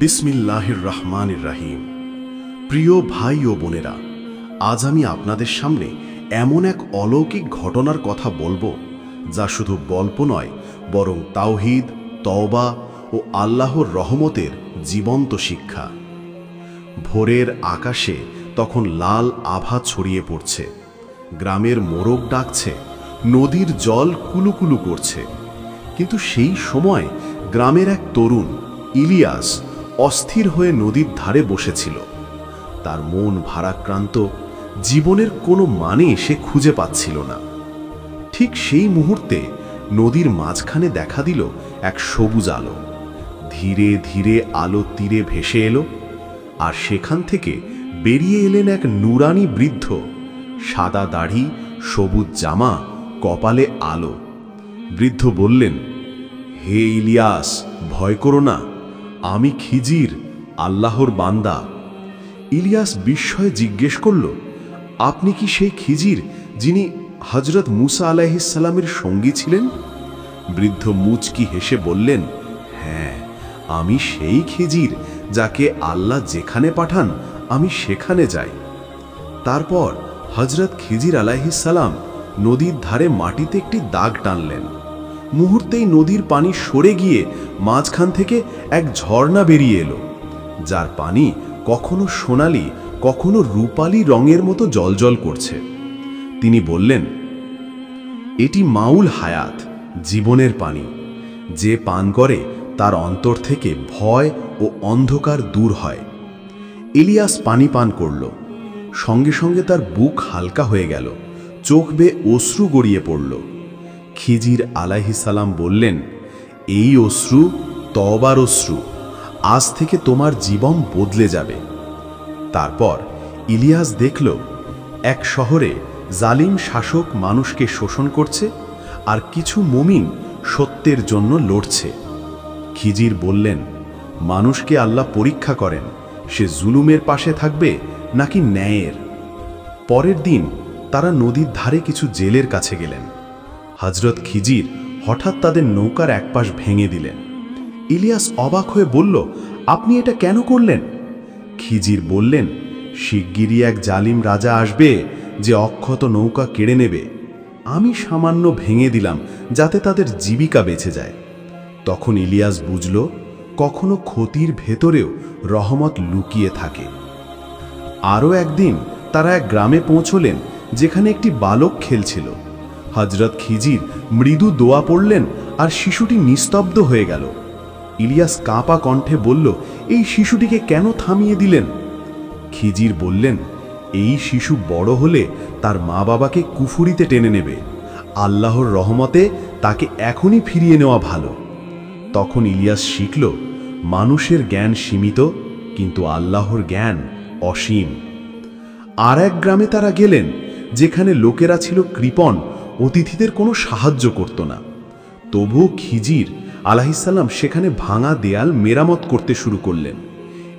বিসমিল্লাহির রহমানির রহিম। প্রিয় ভাই ও বোনেরা, আজ আমি আপনাদের সামনে এমন এক অলৌকিক ঘটনার কথা বলবো যা শুধু গল্প নয়, বরং তাওহীদ, তওবা ও আল্লাহর রহমতের জীবন্ত শিক্ষা। ভোরের আকাশে তখন লাল আভা ছড়িয়ে পড়ছে, গ্রামের মোরগ ডাকছে, নদীর জল কুলুকুলু করছে। কিন্তু সেই সময় গ্রামের এক তরুণ ইলিয়াস অস্থির হয়ে নদীর ধারে বসেছিল। তার মন ভারাক্রান্ত, জীবনের কোনো মানে সে খুঁজে পাচ্ছিল না। ঠিক সেই মুহূর্তে নদীর মাঝখানে দেখা দিল এক সবুজ আলো। ধীরে ধীরে আলো তীরে ভেসে এলো, আর সেখান থেকে বেরিয়ে এলেন এক নুরানি বৃদ্ধ। সাদা দাড়ি, সবুজ জামা, কপালে আলো। বৃদ্ধ বললেন, হে ইলিয়াস, ভয় করো না, আমি খিজির, আল্লাহর বান্দা। ইলিয়াস বিস্ময়ে জিজ্ঞেস করল, আপনি কি সেই খিজির যিনি হযরত মুসা আলাইহিস সালামের সঙ্গী ছিলেন? বৃদ্ধ মুচকি হেসে বললেন, হ্যাঁ, আমি সেই খিজির যাকে আল্লাহ যেখানে পাঠান আমি সেখানে যাই। তারপর হযরত খিজির আলাইহিস সালাম নদীর ধারে মাটিতে একটি দাগ টানলেন। মুহূর্তেই নদীর পানি সরে গিয়ে মাঝখান থেকে এক ঝর্ণা বেরিয়ে এলো, যার পানি কখনো সোনালি, কখনো রূপালী রঙের মতো জ্বলজ্বল করছে। তিনি বললেন, এটি মাউল হায়াত, জীবনের পানি। যে পান করে তার অন্তর থেকে ভয় ও অন্ধকার দূর হয়। ইলিয়াস পানি পান করল। সঙ্গে সঙ্গে তার বুক হালকা হয়ে গেল, চোখ বেয়ে অশ্রু গড়িয়ে পড়ল। খিজির আলাইহিস সালাম বললেন, এই অশ্রু তওবার অশ্রু, আজ থেকে তোমার জীবন বদলে যাবে। তারপর ইলিয়াস দেখল এক শহরে জালিম শাসক মানুষকে শোষণ করছে, আর কিছু মুমিন সত্যের জন্য লড়ছে। খিজির বললেন, মানুষকে আল্লাহ পরীক্ষা করেন, সে জুলুমের পাশে থাকবে নাকি ন্যায়ের। পরের দিন তারা নদীর ধারে কিছু জেলের কাছে গেলেন। হযরত খিজির হঠাৎ তাদের নৌকার একপাশ ভেঙে দিলেন। ইলিয়াস অবাক হয়ে বলল, আপনি এটা কেন করলেন? খিজির বললেন, শিগগিরই এক জালিম রাজা আসবে যে অক্ষত নৌকা কেড়ে নেবে। আমি সামান্য ভেঙে দিলাম যাতে তাদের জীবিকা বেঁচে যায়। তখন ইলিয়াস বুঝল, কখনো ক্ষতির ভেতরেও রহমত লুকিয়ে থাকে। আরও একদিন তারা এক গ্রামে পৌঁছলেন যেখানে একটি বালক খেলছিল। হযরত খিজির মৃদু দোয়া পড়লেন, আর শিশুটি নিস্তব্ধ হয়ে গেল। ইলিয়াস কাঁপা কণ্ঠে বলল, এই শিশুটিকে কেন থামিয়ে দিলেন? খিজির বললেন, এই শিশু বড় হলে তার মা বাবাকে কুফুরিতে টেনে নেবে। আল্লাহর রহমতে তাকে এখনই ফিরিয়ে নেওয়া ভালো। তখন ইলিয়াস শিখল, মানুষের জ্ঞান সীমিত, কিন্তু আল্লাহর জ্ঞান অসীম। আর এক গ্রামে তারা গেলেন যেখানে লোকেরা ছিল কৃপণ, অতিথিদের কোনো সাহায্য করত না। তবুও খিজির আলাইহিস সালাম সেখানে ভাঙা দেয়াল মেরামত করতে শুরু করলেন।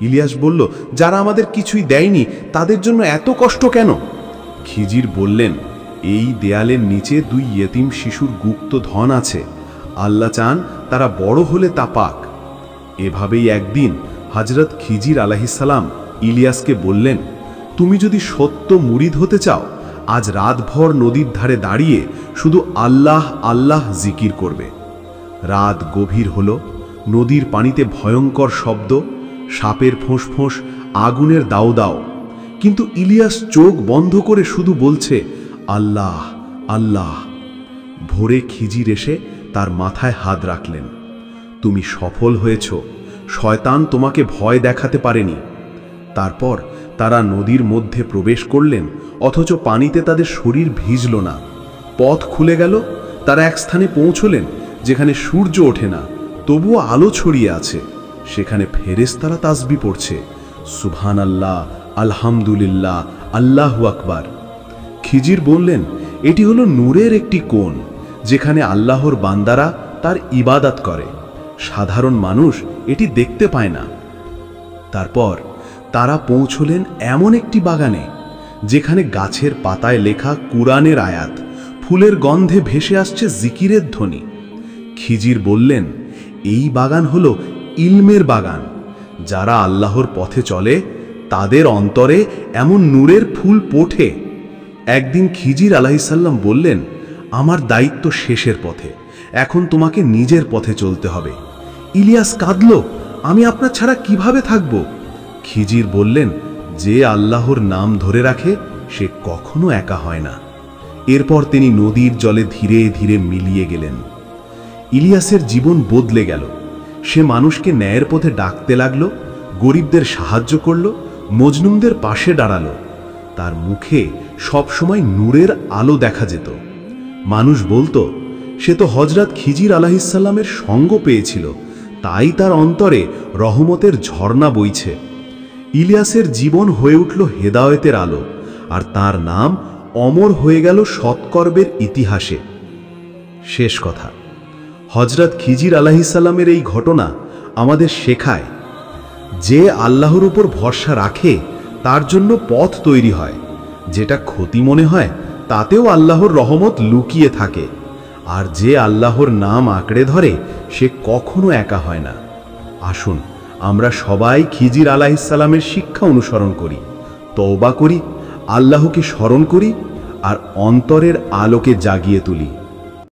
ইলিয়াস বলল, যারা আমাদের কিছুই দেয়নি তাদের জন্য এত কষ্ট কেন? খিজির বললেন, এই দেয়ালের নিচে দুই ইয়েতিম শিশুর গুপ্ত ধন আছে, আল্লাহ চান তারা বড় হলে তা পাক। এভাবেই একদিন হযরত খিজির আলাইহিস সালাম ইলিয়াসকে বললেন, তুমি যদি সত্য মুরিদ হতে চাও, আজ রাতভর নদীর ধারে দাঁড়িয়ে শুধু আল্লাহ আল্লাহ জিকির করবে। রাত গভীর হল, নদীর পানিতে ভয়ঙ্কর শব্দ, সাপের ফোঁস, আগুনের দাও দাও। কিন্তু ইলিয়াস চোখ বন্ধ করে শুধু বলছে, আল্লাহ আল্লাহ। ভোরে খিজির এসে তার মাথায় হাত রাখলেন। তুমি সফল হয়েছ, শয়তান তোমাকে ভয় দেখাতে পারেনি। তারপর তারা নদীর মধ্যে প্রবেশ করলেন, অথচ পানিতে তাদের শরীর ভিজল না। পথ খুলে গেল, তারা এক স্থানে পৌঁছলেন যেখানে সূর্য ওঠে না, তবুও আলো ছড়িয়ে আছে। সেখানে ফেরেশতারা তাসবিহ পড়ছে, সুবহানাল্লাহ, আলহামদুলিল্লাহ, আল্লাহু আকবার। খিজির বললেন, এটি হলো নূরের একটি কোণ, যেখানে আল্লাহর বান্দারা তার ইবাদত করে। সাধারণ মানুষ এটি দেখতে পায় না। তারপর তারা পৌঁছলেন এমন একটি বাগানে যেখানে গাছের পাতায় লেখা কুরআনের আয়াত, ফুলের গন্ধে ভেসে আসছে জিকিরের ধ্বনি। খিজির বললেন, এই বাগান হলো ইলমের বাগান, যারা আল্লাহর পথে চলে তাদের অন্তরে এমন নূরের ফুল ফোটে। একদিন খিজির আলাইহিসসালাম বললেন, আমার দায়িত্ব শেষের পথে, এখন তোমাকে নিজের পথে চলতে হবে। ইলিয়াস কাঁদল, আমি আপনার ছাড়া কিভাবে থাকব? খিজির বললেন, যে আল্লাহর নাম ধরে রাখে সে কখনো একা হয় না। এরপর তিনি নদীর জলে ধীরে ধীরে মিলিয়ে গেলেন। ইলিয়াসের জীবন বদলে গেল। সে মানুষকে ন্যায়ের পথে ডাকতে লাগলো, গরিবদের সাহায্য করল, মজলুমদের পাশে দাঁড়ালো। তার মুখে সবসময় নূরের আলো দেখা যেত। মানুষ বলতো, সে তো হযরত খিজির আলাইহিসসালামের সঙ্গ পেয়েছিল, তাই তার অন্তরে রহমতের ঝর্ণা বইছে। ইলিয়াসের জীবন হয়ে উঠল হেদায়েতের আলো, আর তার নাম অমর হয়ে গেল সৎকর্মের ইতিহাসে। শেষ কথা, হযরত খিজির আলাইহিসসালামের এই ঘটনা আমাদের শেখায়, যে আল্লাহর উপর ভরসা রাখে তার জন্য পথ তৈরি হয়। যেটা ক্ষতি মনে হয় তাতেও আল্লাহর রহমত লুকিয়ে থাকে। আর যে আল্লাহর নাম আঁকড়ে ধরে সে কখনো একা হয় না। আসুন আমরা সবাই খিজির আলাইহিসসালামের শিক্ষা অনুসরণ করি, তওবা করি, আল্লাহকে স্মরণ করি আর অন্তরের আলোকে জাগিয়ে তুলি।